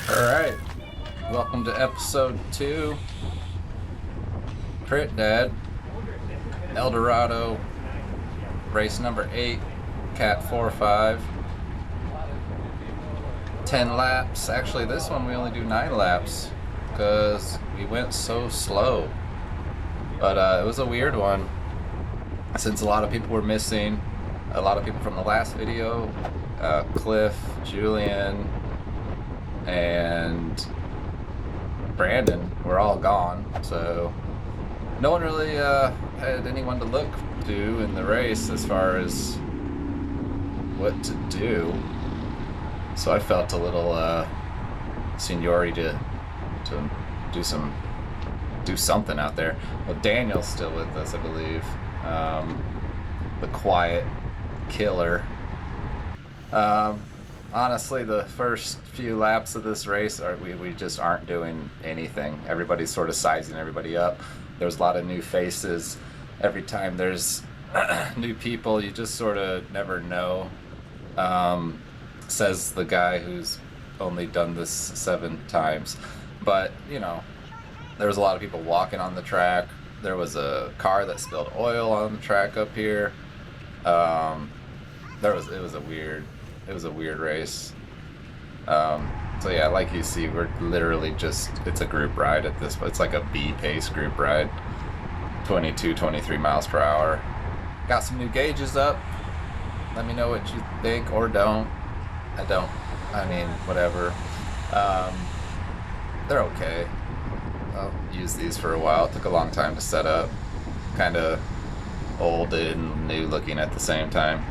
Alright, welcome to episode 2. Crit Dad, Eldorado, race number 8, Cat 4-5. 10 laps. Actually, this one we only do 9 laps because we went so slow. But it was a weird one since a lot of people were missing. A lot of people from the last video, Cliff, Julian, and Brandon were all gone, so no one really had anyone to look to in the race as far as what to do. So I felt a little seniority to do something out there. Well, Daniel's still with us, I believe. The quiet killer. Honestly, the first few laps of this race, we just aren't doing anything. Everybody's sort of sizing everybody up. There's a lot of new faces. Every time there's new people, you just sort of never know. Says the guy who's only done this 7 times. But, you know, there was a lot of people walking on the track. There was a car that spilled oil on the track up here. It was a weird race. So yeah, like you see, we're literally just, it's a group ride at this point. It's like a B pace group ride. 22, 23 miles per hour. Got some new gauges up. Let me know what you think or don't. I mean, whatever. They're okay. I'll use these for a while. It took a long time to set up. Kind of old and new looking at the same time.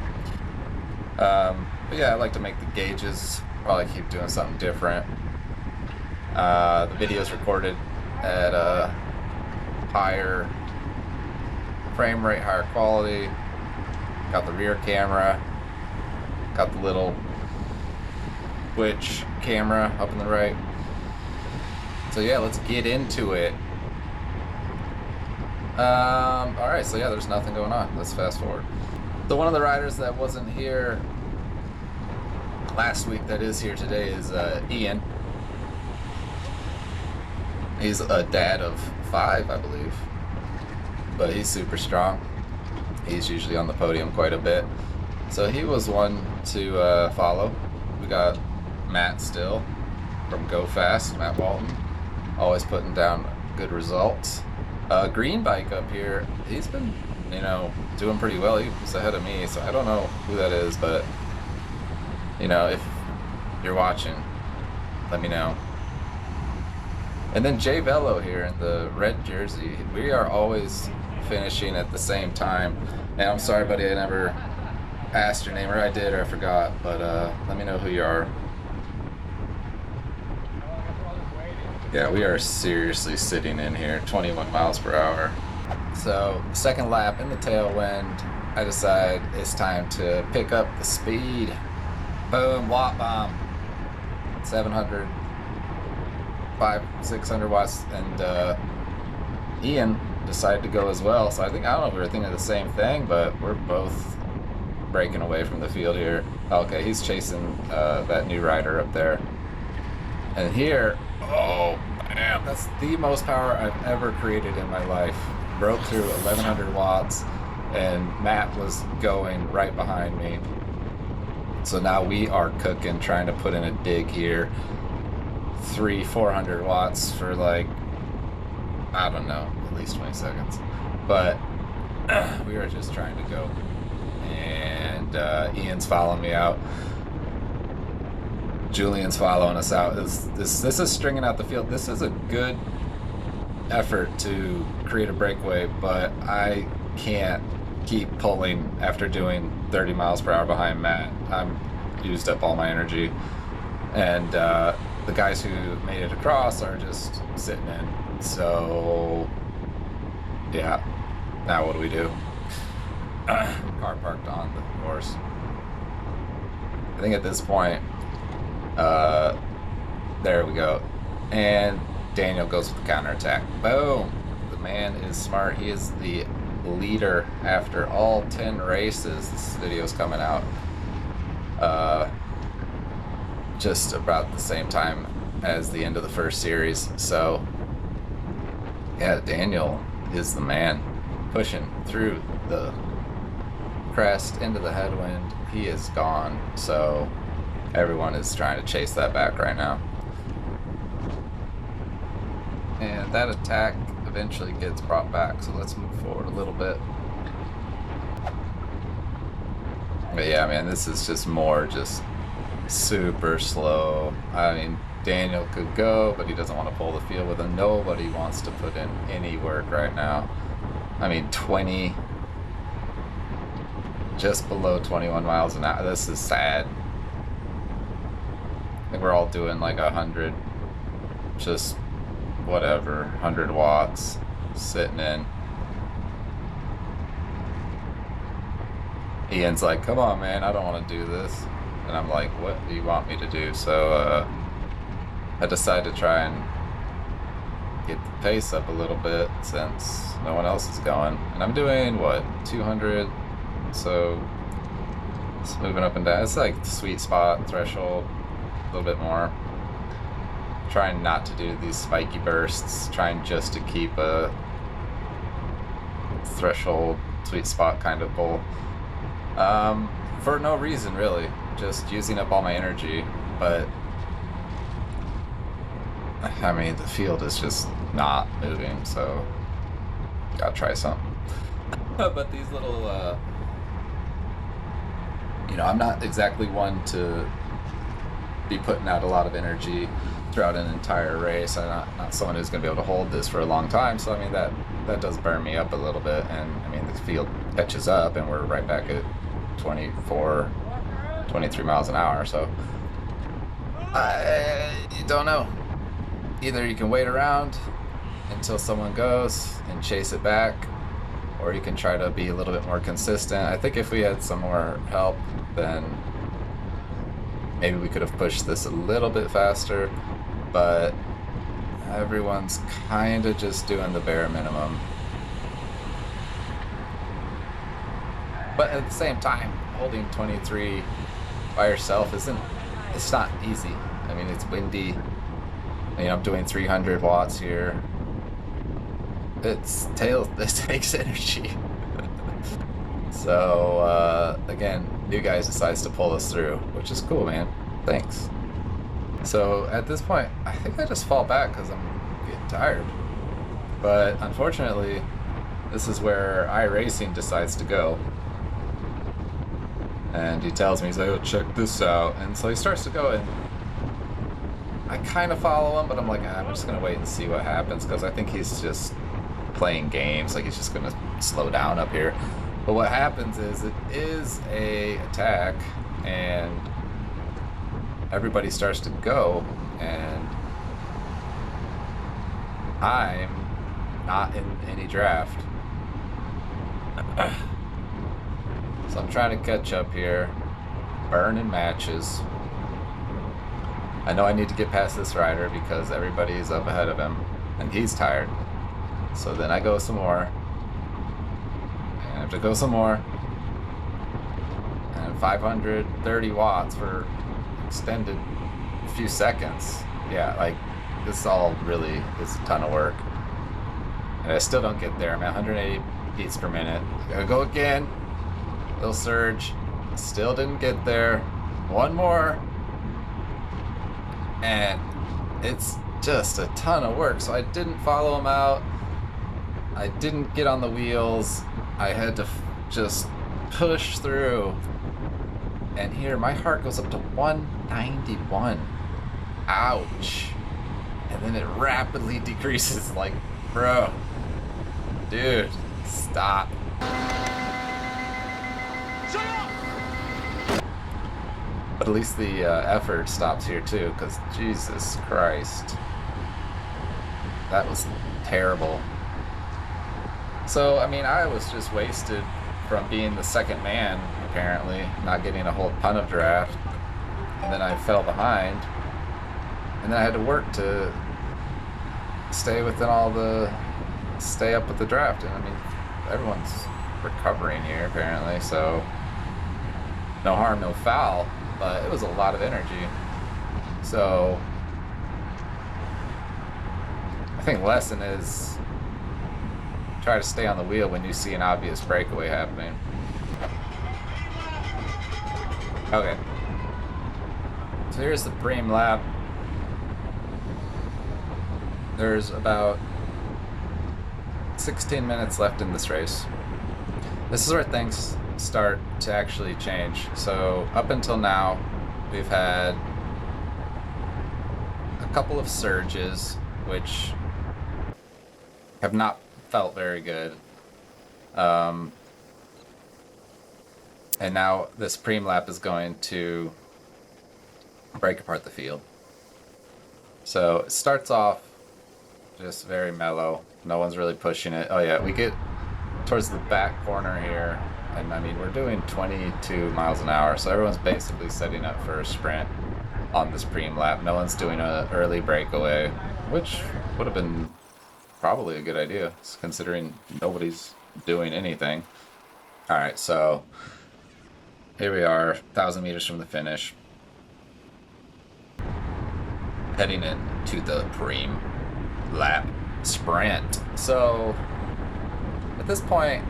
But yeah, I like to make the gauges. Probably keep doing something different. The video's recorded at a higher frame rate, higher quality. Got the rear camera. Got the little Twitch camera up on the right. So yeah, let's get into it. Alright, so yeah, there's nothing going on. Let's fast forward. So one of the riders that wasn't here last week that is here today is Ian. He's a dad of 5, I believe. But he's super strong. He's usually on the podium quite a bit. So he was one to follow. We got Matt still from Go Fast, Matt Walton. Always putting down good results. Green Bike up here, he's been, doing pretty well. He was ahead of me, so I don't know who that is, but, if you're watching, let me know. And then Jay Bello here in the red jersey. We are always finishing at the same time. And I'm sorry, buddy, I never asked your name, or I did, or I forgot, but let me know who you are. Yeah, we are seriously sitting in here, 21 miles per hour. So, second lap in the tailwind, I decide it's time to pick up the speed. Boom, watt bomb. 700, 600 watts, and Ian decided to go as well. So I don't know if we were thinking the same thing, but we're both breaking away from the field here. Okay, he's chasing that new rider up there. And here, oh man, that's the most power I've ever created in my life. Broke through 1100 watts, and Matt was going right behind me. So now we are cooking, trying to put in a dig here. 400 watts for like, I don't know, at least 20 seconds. But we are just trying to go. And Ian's following me out. Julian's following us out. This is stringing out the field. This is a good effort to create a breakaway, but I can't keep pulling after doing 30 miles per hour behind Matt. I'm used up all my energy. And the guys who made it across are just sitting in. So, yeah. Now what do we do? Car parked on the course. I think at this point, there we go. And Daniel goes with the counterattack. Boom! The man is smart. He is the leader after all 10 races. This video's coming out. just about the same time as the end of the first series. So yeah, Daniel is the man, pushing through the crest into the headwind. He is gone, so everyone is trying to chase that back right now. And that attack eventually gets brought back, so let's move forward a little bit. But yeah, man, this is just more just super slow. I mean, Daniel could go, but he doesn't want to pull the field with him. Nobody wants to put in any work right now. I mean, 20, just below 21 miles an hour. This is sad. I think we're all doing like 100, just whatever, 100 watts sitting in. Ian's like, come on, man, I don't want to do this. And I'm like, what do you want me to do? So I decided to try and get the pace up a little bit since no one else is going. And I'm doing, what, 200? So it's moving up and down. It's like sweet spot, threshold, a little bit more. Trying not to do these spiky bursts, trying just to keep a threshold, sweet spot kind of bull. For no reason, really. Just using up all my energy, but I mean, the field is just not moving, so gotta try something. But these little, you know, I'm not exactly one to be putting out a lot of energy throughout an entire race. I'm not someone who's going to be able to hold this for a long time, so I mean, that does burn me up a little bit, and I mean, the field catches up, and we're right back at 24, 23 miles an hour, so you don't know. Either you can wait around until someone goes and chase it back, or you can try to be a little bit more consistent. I think if we had some more help, then maybe we could have pushed this a little bit faster, but everyone's kind of just doing the bare minimum. But at the same time, holding 23 by yourself it's not easy. I mean, it's windy. You know, I'm doing 300 watts here. It takes energy. So, again, new guys decides to pull us through, which is cool, man. Thanks. So, at this point, I think I just fall back because I'm getting tired. But, unfortunately, this is where iRacing decides to go. And he tells me, he's like, oh, check this out. And so he starts to go, and I kind of follow him, but I'm like, I'm just going to wait and see what happens, because I think he's just playing games, like he's just going to slow down up here. But what happens is, it is a attack, and everybody starts to go, and I'm not in any draft. So I'm trying to catch up here, burning matches. I know I need to get past this rider because everybody's up ahead of him, and he's tired. So then I go some more, and I have to go some more, and 530 watts for extended few seconds. Yeah, like, this all really is a ton of work. And I still don't get there. I'm at 180 beats per minute. Gotta go again. Little surge. Still didn't get there. One more. And it's just a ton of work. So I didn't follow him out. I didn't get on the wheels. I had to just push through. And here, my heart goes up to 191. Ouch. And then it rapidly decreases. Like, bro. Dude, stop. But at least the effort stops here too, because Jesus Christ. That was terrible. So, I mean, I was just wasted from being the second man, apparently, not getting a whole ton of draft. And then I fell behind. And then I had to work to stay up with the draft. And I mean, everyone's recovering here, apparently, so no harm, no foul. But it was a lot of energy. So I think the lesson is try to stay on the wheel when you see an obvious breakaway happening. Okay. So here's the preem lap. There's about 16 minutes left in this race. This is where things start to actually change. So up until now, we've had a couple of surges, which have not felt very good. And now this preem lap is going to break apart the field. So it starts off just very mellow. No one's really pushing it. Oh yeah, we get towards the back corner here, and I mean we're doing 22 miles an hour, so everyone's basically setting up for a sprint on this preem lap. No one's doing an early breakaway, which would have been probably a good idea, considering nobody's doing anything. Alright, so here we are, 1,000 meters from the finish. Heading into the preem lap sprint. So at this point,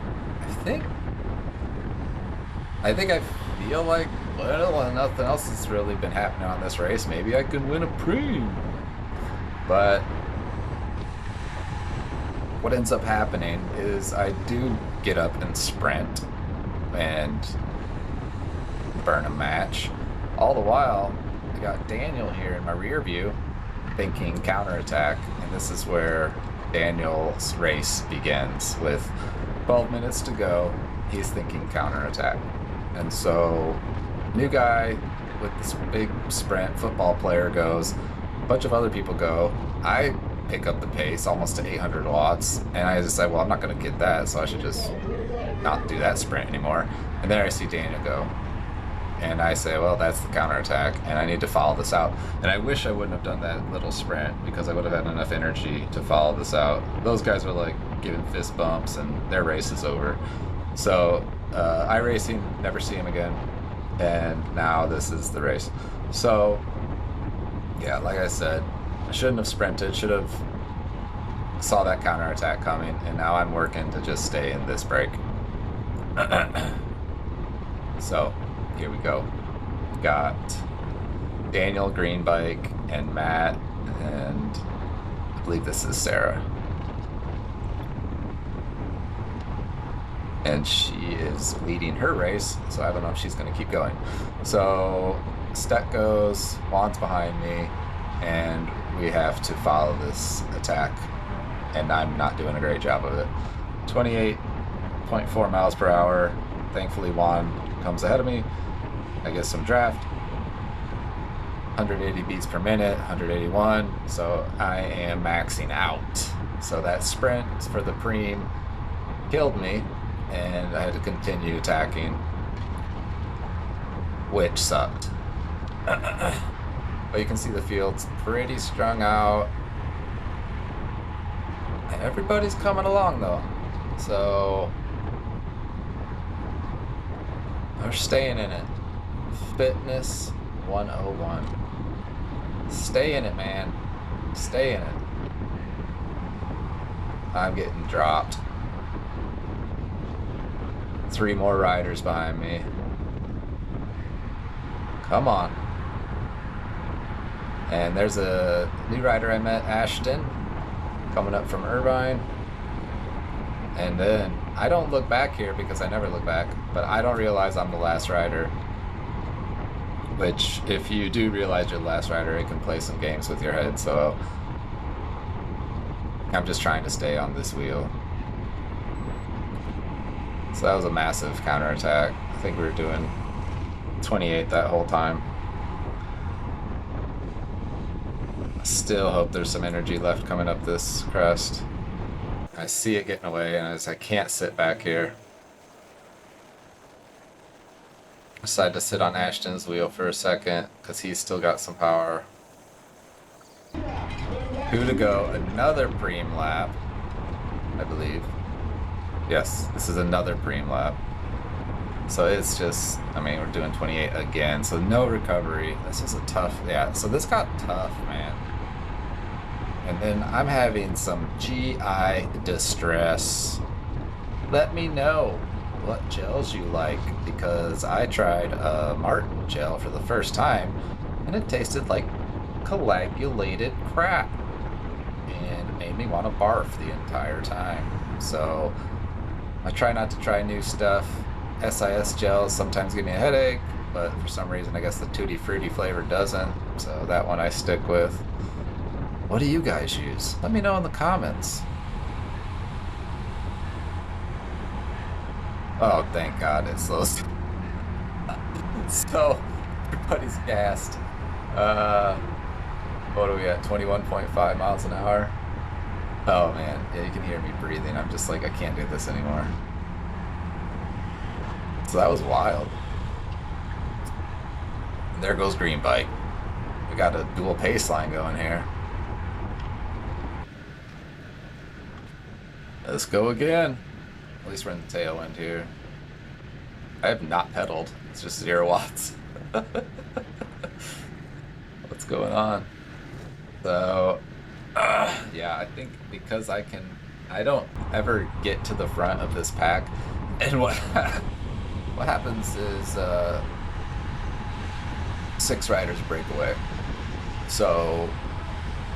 I think I feel like, well, nothing else has really been happening on this race. Maybe I could win a preem. But what ends up happening is I do get up and sprint and burn a match. All the while, I got Daniel here in my rear view thinking counterattack, and this is where Daniel's race begins. With 12 minutes to go, he's thinking counterattack. And so, new guy with this big sprint, football player goes, a bunch of other people go, I pick up the pace almost to 800 watts, and I decide, well, I'm not going to get that, so I should just not do that sprint anymore. And then I see Daniel go, and I say, well, that's the counterattack, and I need to follow this out. And I wish I wouldn't have done that little sprint, because I would have had enough energy to follow this out. Those guys were like giving fist bumps, and their race is over. So iRacing, never see him again, and now this is the race. So yeah, like I said, I shouldn't have sprinted, should have saw that counterattack coming, and now I'm working to just stay in this break. So here we go. We got Daniel, green bike, and Matt, and I believe this is Sarah. And she is leading her race, so I don't know if she's going to keep going. So Stet goes, Juan's behind me, and we have to follow this attack, and I'm not doing a great job of it. 28.4 miles per hour. Thankfully Juan comes ahead of me. I get some draft. 180 beats per minute, 181, so I am maxing out. So that sprint for the preem killed me, and I had to continue attacking, which sucked. But you can see the field's pretty strung out, and everybody's coming along though, so we're staying in it. Fitness 101. Stay in it, man. Stay in it. I'm getting dropped. 3 more riders behind me. Come on. And there's a new rider I met, Ashton, coming up from Irvine. And then I don't look back here because I never look back, but I don't realize I'm the last rider. Which, if you do realize you're the last rider, it can play some games with your head, so I'm just trying to stay on this wheel. So that was a massive counterattack. I think we were doing 28 that whole time. I still hope there's some energy left coming up this crest. I see it getting away, and I can't sit back here. I decided to sit on Ashton's wheel for a second, because he's still got some power. 2 to go, another preem lap, I believe. Yes, this is another preem lap. So it's just, I mean, we're doing 28 again, so no recovery. This is a tough, yeah, so this got tough, man. And then I'm having some GI distress. Let me know what gels you like, because I tried a Martin gel for the first time, and it tasted like coagulated crap, and it made me want to barf the entire time. So I try not to try new stuff. SIS gels sometimes give me a headache, but for some reason I guess the Tutti Frutti flavor doesn't, so that one I stick with. What do you guys use? Let me know in the comments. Oh, thank God it slows. So everybody's gassed. What are we at? 21.5 miles an hour. Oh man, yeah, you can hear me breathing. I'm just like, I can't do this anymore. So that was wild. And there goes green bike. We got a dual pace line going here. Let's go again. At least we're in the tailwind here. I have not pedaled. It's just 0 watts. What's going on? So, yeah, I think because I don't ever get to the front of this pack, and what happens is 6 riders break away. So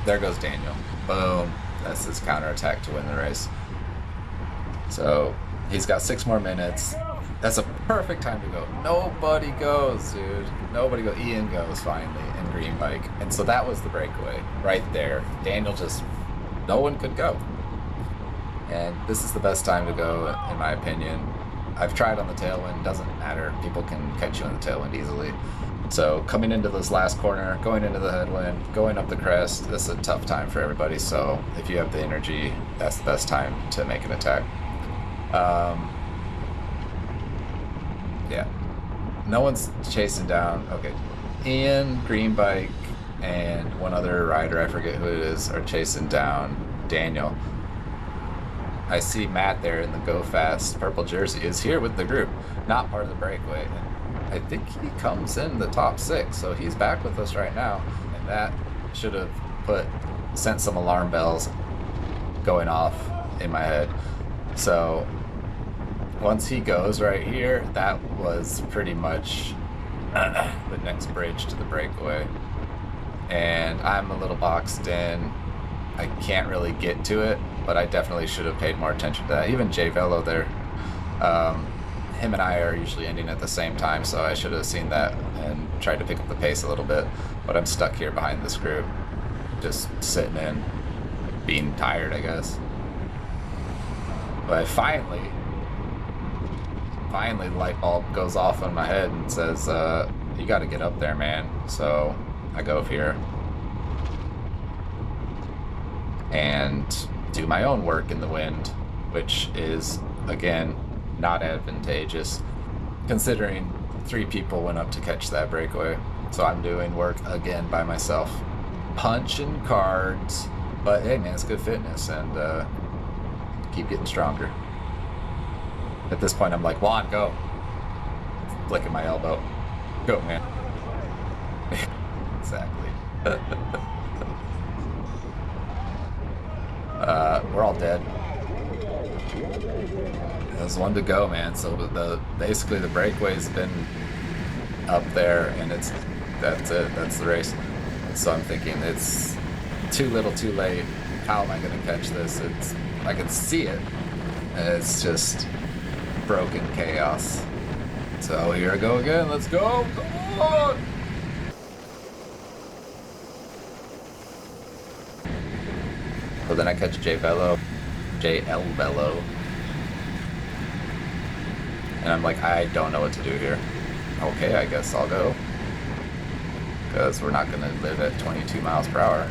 there goes Daniel. Boom. That's his counterattack to win the race. So he's got 6 more minutes. That's a perfect time to go. Nobody goes, dude. Nobody goes. Ian goes finally in green bike. And so that was the breakaway right there. Daniel just, no one could go. And this is the best time to go, in my opinion. I've tried on the tailwind, doesn't matter. People can catch you on the tailwind easily. So coming into this last corner, going into the headwind, going up the crest, this is a tough time for everybody. So if you have the energy, that's the best time to make an attack. Yeah, no one's chasing down. Okay, Ian, green bike, and one other rider, I forget who it is, are chasing down Daniel. I see Matt there in the Go Fast purple jersey is here with the group, not part of the breakaway. And I think he comes in the top 6, so he's back with us right now, and that should have sent some alarm bells going off in my head. So once he goes right here, that was pretty much the next bridge to the breakaway. And I'm a little boxed in. I can't really get to it, but I definitely should have paid more attention to that. Even Jay Velo there, him and I are usually ending at the same time, so I should have seen that and tried to pick up the pace a little bit. But I'm stuck here behind this group, just sitting in, being tired, I guess. But finally, the light bulb goes off in my head and says, you got to get up there, man. So I go here and do my own work in the wind, which is, again, not advantageous considering 3 people went up to catch that breakaway. So I'm doing work again by myself, punching cards. But hey, man, it's good fitness, and keep getting stronger. At this point, I'm like, Juan, go. Flicking my elbow. Go, man. Exactly. We're all dead. There's 1 to go, man. So basically the breakaway's been up there, and that's it. That's the race. So I'm thinking it's too little, too late. How am I going to catch this? I can see it, and it's just broken chaos. So here I go again. Let's go. Come on. So then I catch JL Velo. And I'm like, I don't know what to do here. Okay, I guess I'll go. Because we're not going to live at 22 miles per hour.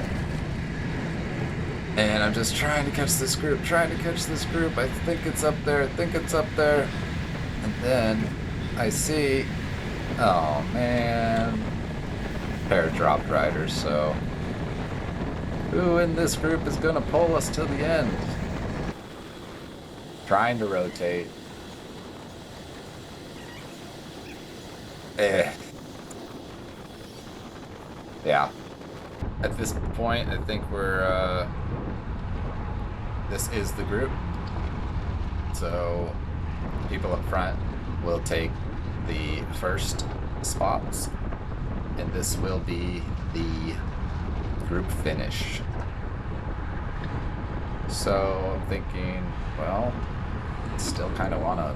And I'm just trying to catch this group, I think it's up there, And then I see, oh man, pair of dropped riders, so who in this group is going to pull us to the end? Trying to rotate. Yeah. At this point, I think we're, this is the group. So, people up front will take the first spots, and this will be the group finish. So, I'm thinking, well, I still kind of want to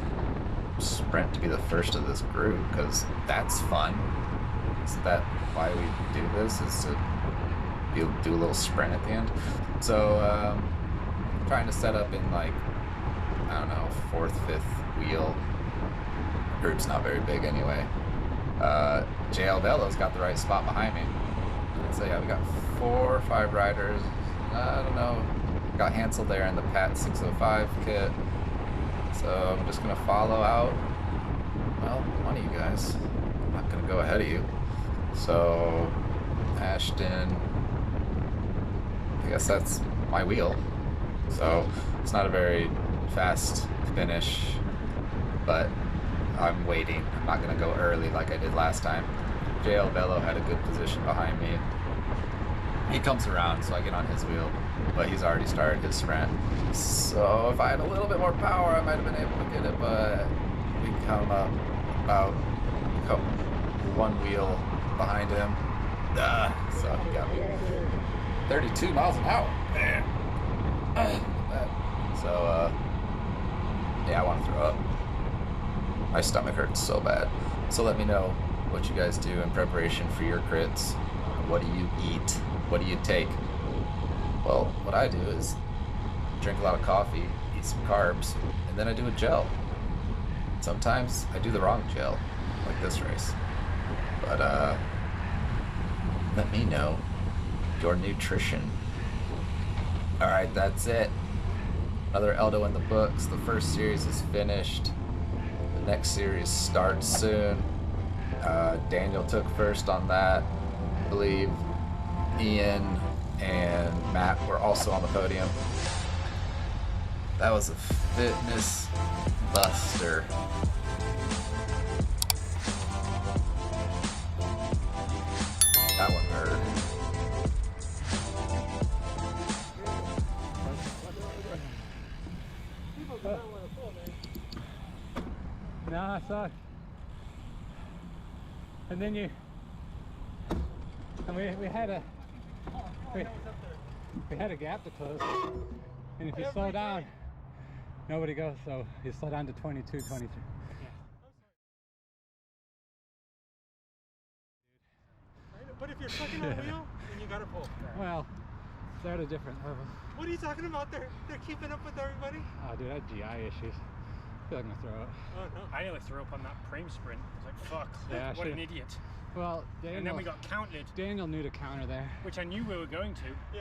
sprint to be the first of this group, because that's fun. Isn't that why we do this, is to do a little sprint at the end? So, trying to set up in like, I don't know, 4th, 5th wheel. Group's not very big anyway. Eldo's got the right spot behind me. So yeah, we got 4 or 5 riders. I don't know. Got Hansel there in the Pat 605 kit. So I'm just gonna follow out. Well, one of you guys. I'm not gonna go ahead of you. So Ashton, I guess that's my wheel. So it's not a very fast finish, but I'm waiting. I'm not going to go early like I did last time. Bello had a good position behind me. He comes around, so I get on his wheel, but he's already started his sprint. So if I had a little bit more power, I might have been able to get it, but we come up about 1 wheel behind him. So he got me 32 miles an hour. Man. So, yeah, I want to throw up. My stomach hurts so bad. So let me know what you guys do in preparation for your crits. What do you eat? What do you take? Well, what I do is drink a lot of coffee, eat some carbs, and then I do a gel. Sometimes I do the wrong gel, like this race. But, let me know your nutrition. Alright, that's it. Another Eldo in the books. The first series is finished. The next series starts soon. Daniel took first on that. I believe Ian and Matt were also on the podium. That was a fitness buster. That one hurt. No, I saw it. And then we had a gap to close. And if you slow down, nobody goes. So you slow down to 22, 23. But if you're stuck in a wheel, then you gotta pull. Well, they're at a different level. What are you talking about? They're keeping up with everybody? Oh, dude, I had GI issues. I feel like I'm gonna throw up. Oh no. I nearly threw up on that frame sprint. I was like, fuck, Yeah, what an idiot. Well, Daniel, And then we got counted. Daniel knew to counter there. Which I knew we were going to. Yeah.